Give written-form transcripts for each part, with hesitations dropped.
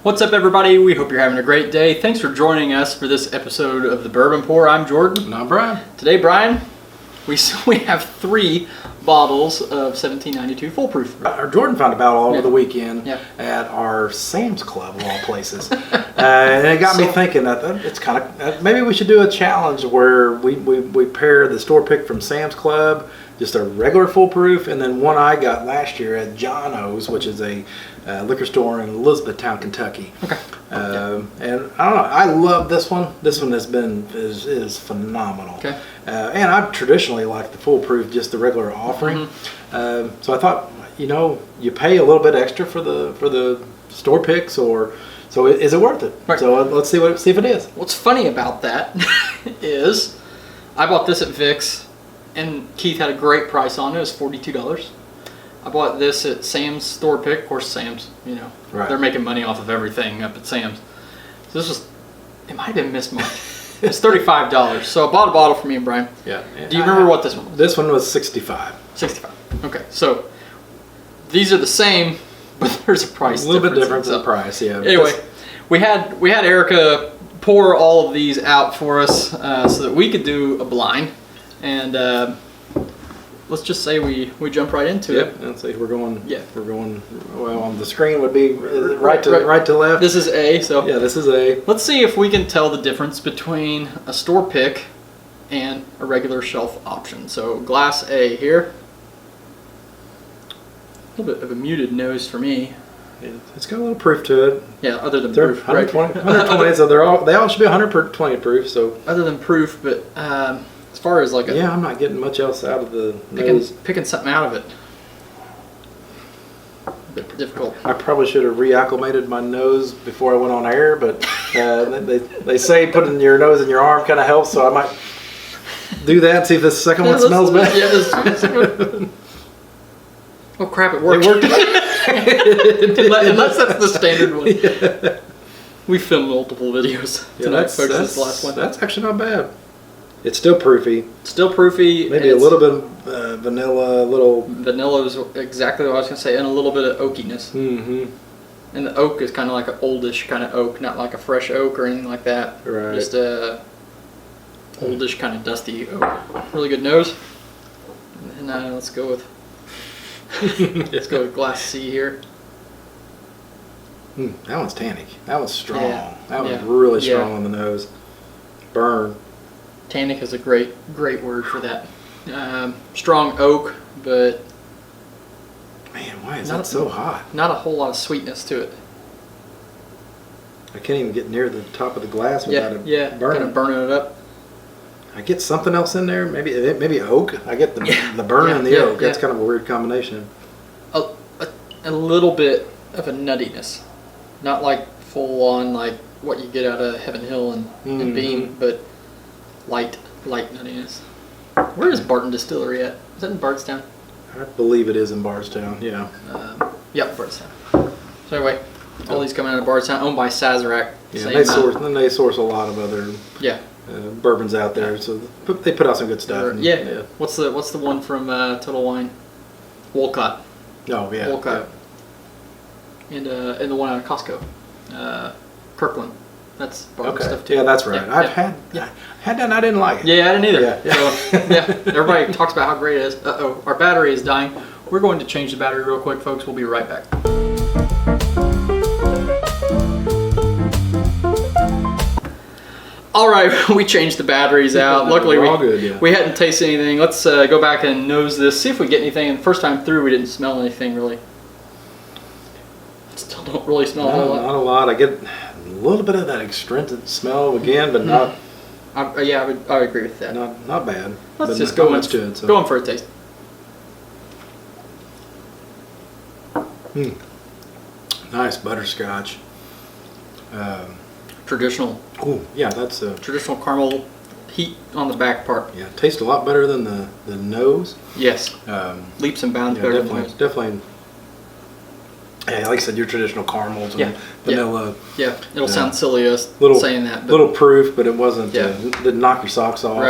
What's up, everybody? We hope you're having a great day. Thanks for joining us for this episode of the Bourbon Pour. I'm Jordan. And I'm Brian. Today, Brian, we have 3 bottles of 1792 Full Proof. Jordan found a bottle over the weekend at our Sam's Club, of all places. And it got me thinking that it's kind of, maybe we should do a challenge where we pair the store pick from Sam's Club, just a regular Full Proof, and then one I got last year at John O's, which is a liquor store in Elizabethtown, Kentucky. Okay. And I don't know, I love this one. This one is phenomenal. Okay. And I've traditionally liked the Full Proof, just the regular offering. So I thought, you pay a little bit extra for the store picks, so is it worth it? Right. So let's see if it is. What's funny about that is I bought this at Vic's, and Keith had a great price on it. It was $42. I bought this at Sam's store pick. Of course, Sam's, right. They're making money off of everything up at Sam's. So it might have been mismarked. It's $35. So I bought a bottle for me and Brian. Yeah. Do you remember what this one was? This one was $65. $65. Okay, so these are the same, but there's a price. A little bit different in the price, yeah. Anyway, we had Erica pour all of these out for us so that we could do a blind, and let's just say we jump right into it. Let's see, we're going. Yeah, we're going. Well, on the screen would be right to left. This is A. So yeah, this is A. Let's see if we can tell the difference between a store pick and a regular shelf option. So glass A here. A little bit of a muted nose for me. Yeah, it's got a little proof to it. Yeah, other than they're proof. 120, 120 so they all should be 120 proof. So other than proof, but as far as like I'm not getting much else out of the nose. Picking something out of it. A bit difficult. I probably should have reacclimated my nose before I went on air, but they say putting your nose in your arm kind of helps, so I might do that and see if this second one smells better. Yeah, oh crap! It worked. Unless that's the standard one. Yeah. We filmed multiple videos tonight, folks. This is the last one. That's actually not bad. It's still proofy. Still proofy. Maybe a little bit of vanilla, Vanilla is exactly what I was going to say, and a little bit of oakiness. Mm-hmm. And the oak is kind of like an oldish kind of oak, not like a fresh oak or anything like that. Right. Just a oldish kind of dusty oak. Really good nose. And let's go with glass C here. That one's tannic. That one's strong. Yeah. That one's really strong on the nose. Burn. Tannic is a great word for that. Strong oak, but man, why is that so hot? Not a whole lot of sweetness to it. I can't even get near the top of the glass without it burning. Kind of burning it up. I get something else in there. Maybe oak. I get the burn and the oak. That's kind of a weird combination. A little bit of a nuttiness, not like full on like what you get out of Heaven Hill and Beam, but light nuttiness. Where is Barton Distillery at? Is that in Bardstown? I believe it is in Bardstown. Yeah. Yep, Bardstown. So anyway, all these coming out of Bardstown, owned by Sazerac. Yeah, they source a lot of other bourbons out there, so they put out some good stuff. Yeah. What's the one from Total Wine? Wolcott. Oh yeah. Wolcott. Yeah. And the one out of Costco, Kirkland. That's Barton stuff too. Yeah, that's right. I've had that and I didn't like it. Yeah, I didn't either. Yeah. So, everybody talks about how great it is. Our battery is dying. We're going to change the battery real quick, folks. We'll be right back. All right, we changed the batteries out. Luckily, we hadn't tasted anything. Let's go back and nose this, see if we get anything. And the first time through, we didn't smell anything really. Still don't really smell a whole lot. Not a lot. I get a little bit of that astringent smell again, but not. I would agree with that. Not bad. Let's just go in for a taste. Nice butterscotch. Traditional. Oh yeah, that's a traditional caramel heat on the back part. Yeah, tastes a lot better than the nose. Yes. Leaps and bounds better than the nose. Definitely. Yeah, like I said, your traditional caramels and vanilla. Yeah, it'll sound silly us saying that. But little proof, but it wasn't. Didn't knock your socks off.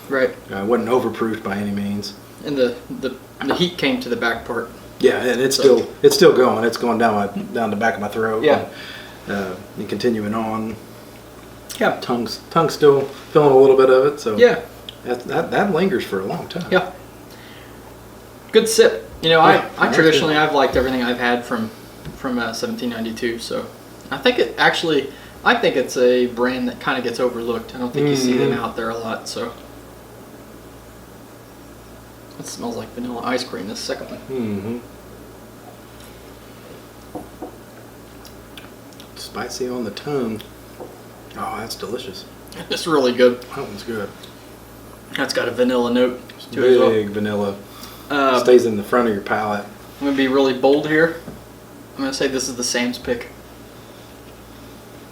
Right. It wasn't overproofed by any means. And the heat came to the back part. Yeah, and it's still going. It's going down the back of my throat. Yeah. And continuing on. Yeah. Tongue's still feeling a little bit of it, so yeah, that lingers for a long time. Yeah. Good sip. You know, I traditionally I've liked everything I've had from 1792. So I think it's a brand that kind of gets overlooked. I don't think you see them out there a lot. So it smells like vanilla ice cream. This second one. Mm-hmm. Spicy on the tongue. Oh, that's delicious. It's really good. That one's good. That's got a vanilla note to it as well. Big vanilla. Stays in the front of your palate. I'm going to be really bold here. I'm going to say this is the Sam's pick.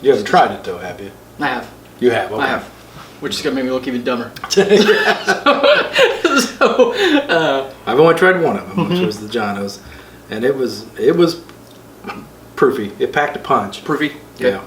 You haven't tried it though, have you? I have. You have? Okay. I have. Which is going to make me look even dumber. I've only tried one of them, which was the Jono's. And it was proofy. It packed a punch. Proofy? Okay. Yeah.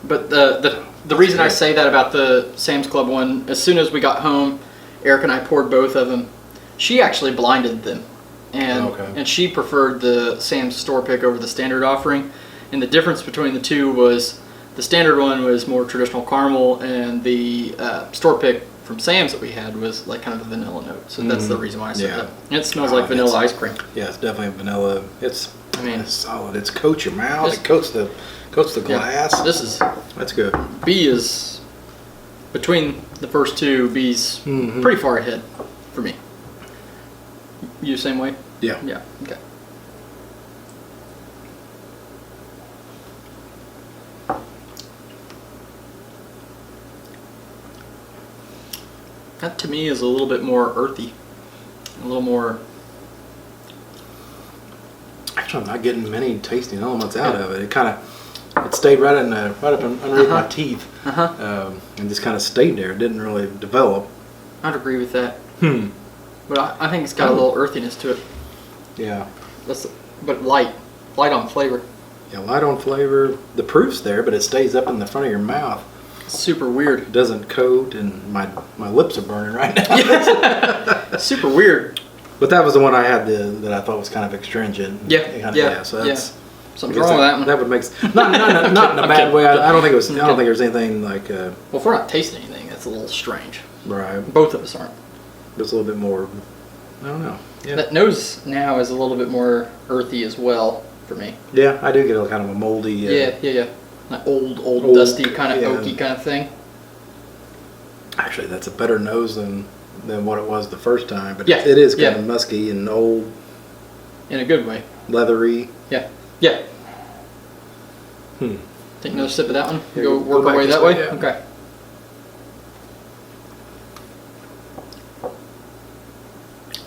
But the reason I say that about the Sam's Club one, as soon as we got home, Eric and I poured both of them. She actually blinded them, and she preferred the Sam's store pick over the standard offering. And the difference between the two was the standard one was more traditional caramel, and the store pick from Sam's that we had was like kind of a vanilla note. So that's the reason why I said that. And it smells like vanilla ice cream. Yeah, it's definitely vanilla. It's solid. It's coats your mouth. It coats the glass. Yeah, that's good. B is between the first two. B's pretty far ahead for me. You the same way? Yeah. Yeah. Okay. That to me is a little bit more earthy, a little more. Actually, I'm not getting many tasting elements out of it. It stayed right up underneath my teeth, and just kind of stayed there. It didn't really develop. I'd agree with that. But I think it's got a little earthiness to it. Yeah. But light on flavor. Yeah, light on flavor. The proof's there, but it stays up in the front of your mouth. Super weird. It doesn't coat, and my lips are burning right now. Super weird. But that was the one I had that I thought was kind of astringent. Yeah. So that's something's wrong with that one. That would make not in a bad way. I don't think it was. I don't think there's anything like. Well, if we're not tasting anything, that's a little strange. Right. Both of us aren't. It's a little bit more. I don't know. Yeah. That nose now is a little bit more earthy as well for me. Yeah, I do get a kind of a moldy. Yeah. Like old dusty kind of oaky kind of thing. Actually, that's a better nose than what it was the first time. But yeah, it is kind of musky and old. In a good way. Leathery. Yeah. Take another sip of that one. Yeah, go work our way that way. Yeah. Okay.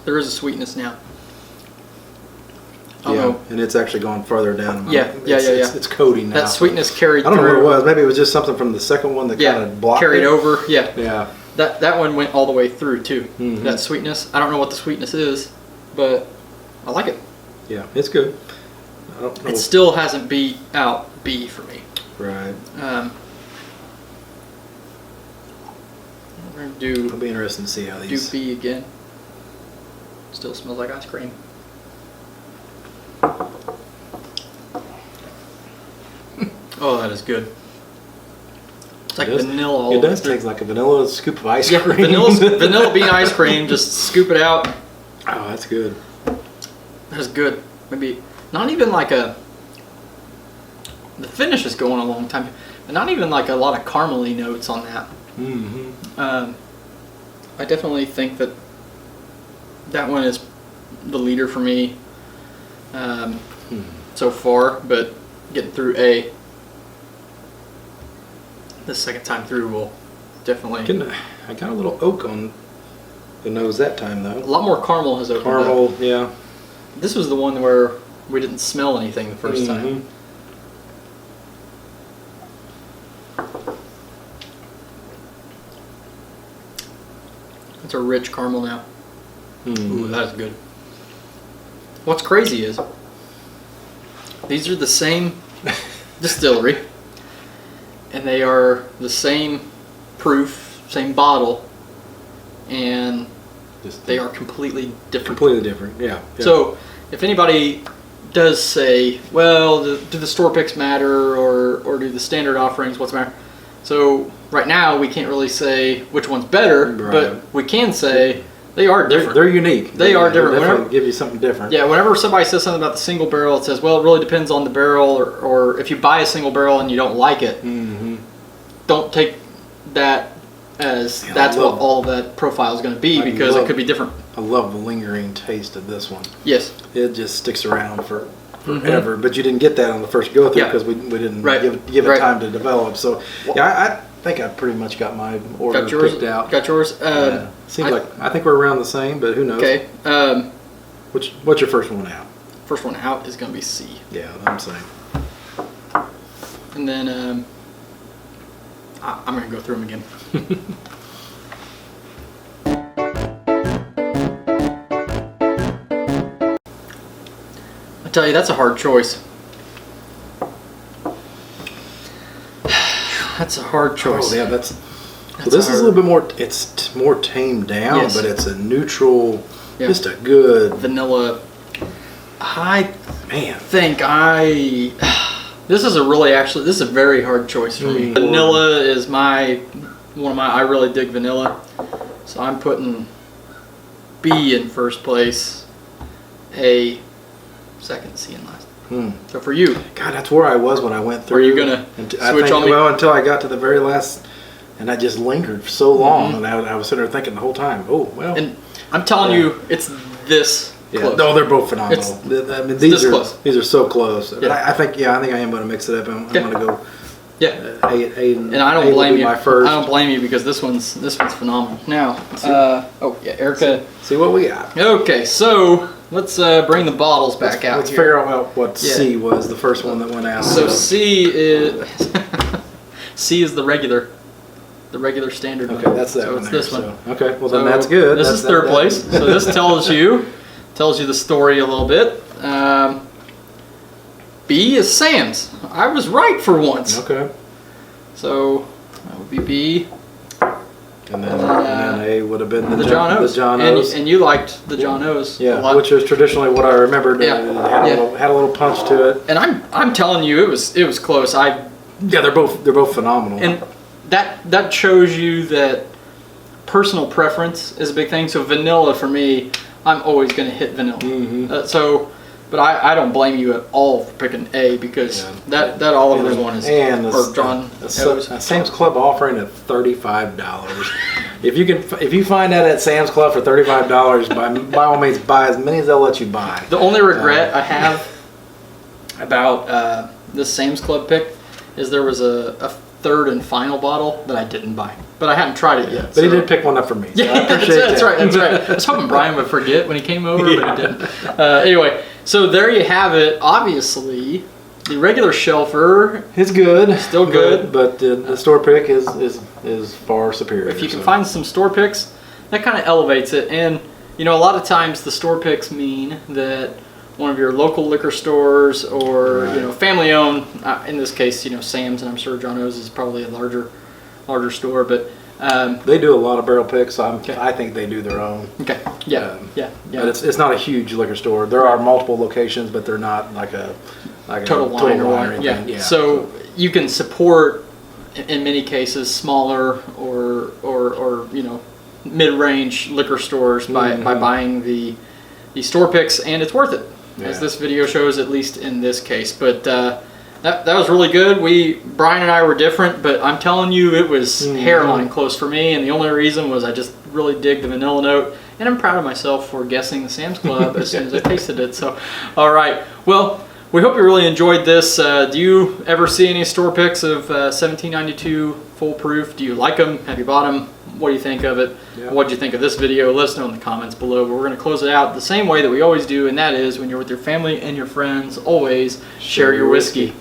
There is a sweetness now. And it's actually going further down. It's coating now. That sweetness carried through. I don't know what it was. Maybe it was just something from the second one that kind of blocked carried it. over. Yeah. Yeah. That one went all the way through too. That sweetness. I don't know what the sweetness is, but I like it. Yeah, it's good. I don't know. It still hasn't beat out B for me. Right. We're gonna do. It'll be interesting to see how these. Do B again. Still smells like ice cream. Oh, that is good. It's like vanilla. It does taste like a vanilla scoop of ice cream. Vanilla bean ice cream. Just scoop it out. Oh, that's good. That's good. Maybe not even like a. The finish is going a long time, but not even like a lot of caramely notes on that. I definitely think that one is the leader for me so far, but getting through A. The second time through will definitely. I got a little oak on the nose that time though. A lot more caramel has opened up. Caramel, yeah. This was the one where we didn't smell anything the first time. It's a rich caramel now. Ooh, that is good. What's crazy is these are the same distillery. And they are the same proof, same bottle, and they are completely different. Completely different, yeah. So, if anybody does say, well, do the store picks matter, or do the standard offerings, what's the matter? So right now we can't really say which one's better, but we can say they are different. They're unique. They are different. Definitely give you something different. Yeah, whenever somebody says something about the single barrel, it says, well, it really depends on the barrel, or if you buy a single barrel and you don't like it, don't take that as that's what all of that profile is going to be, because it could be different. I love the lingering taste of this one. Yes. It just sticks around forever, but you didn't get that on the first go through because we didn't give it time to develop. So I think I pretty much got my order picked out. Got yours. Seems like I think we're around the same, but who knows? Okay. What's your first one out? First one out is going to be C. Yeah, I'm saying. And then I'm going to go through them again. I tell you, that's a hard choice. That's a hard choice. Oh, yeah, this is a little bit more. It's more tamed down, but it's a neutral, just a good vanilla. This is a very hard choice for me. Vanilla is I really dig vanilla, so I'm putting B in first place, A second, C in last. So for you, God, that's where I was when I went through. Were you gonna switch on me? Well, until I got to the very last, and I just lingered for so long, and I was sitting there thinking the whole time, oh well. And I'm telling you, it's this close. No, they're both phenomenal. I mean, these are so close. Yeah. I think I am going to mix it up. I'm going to go. Yeah. And I don't blame you. My first. I don't blame you, because this one's phenomenal. Now, Erica. See what we got. Okay, so let's bring the bottles back out. Let's figure out what C was, the first one that went out. So C is the regular standard. Okay, that's that one. It's this one. Okay, well then that's good. This is third place. So this tells you the story a little bit. B is Sam's. I was right for once. Okay. So that would be B. And then A would have been the John O's. The John O's. And you liked the John O's a lot. Which was traditionally what I remembered. It had a little punch to it. And I'm telling you, it was close. They're both phenomenal. And that shows you that personal preference is a big thing. So vanilla for me, I'm always going to hit vanilla. But I don't blame you at all for picking A, because that Oliver's one is John O's. Sam's Club offering at $35. If you find that at Sam's Club for $35, by all means buy as many as they'll let you buy. The only regret I have about this Sam's Club pick is there was a third and final bottle that I didn't buy, but I hadn't tried it yet. But he did pick one up for me. So yeah, that's right. I was hoping Brian would forget when he came over, but he didn't. Anyway, so there you have it. Obviously, the regular shelfer is good, still good, but the store pick is far superior. If you can find some store picks, that kind of elevates it. And a lot of times the store picks mean that one of your local liquor stores, or family owned. In this case, Sam's, and I'm sure John O's is probably a larger store, but they do a lot of barrel picks. I think they do their own. Okay. Yeah. But it's not a huge liquor store. There are multiple locations, but they're not like a Total Wine or wine. Yeah. So you can support, in many cases, smaller or mid-range liquor stores by buying the store picks, and it's worth it. As this video shows, at least in this case. But that was really good. Brian and I were different, but I'm telling you, it was hairline close for me, and the only reason was I just really dig the vanilla note, and I'm proud of myself for guessing the Sam's Club as soon as I tasted it. So, all right. Well, we hope you really enjoyed this. Do you ever see any store picks of 1792 full proof? Do you like them? Have you bought them? What do you think of it? Yeah. What did you think of this video? Let us know in the comments below. But we're going to close it out the same way that we always do, and that is when you're with your family and your friends, always share your whiskey.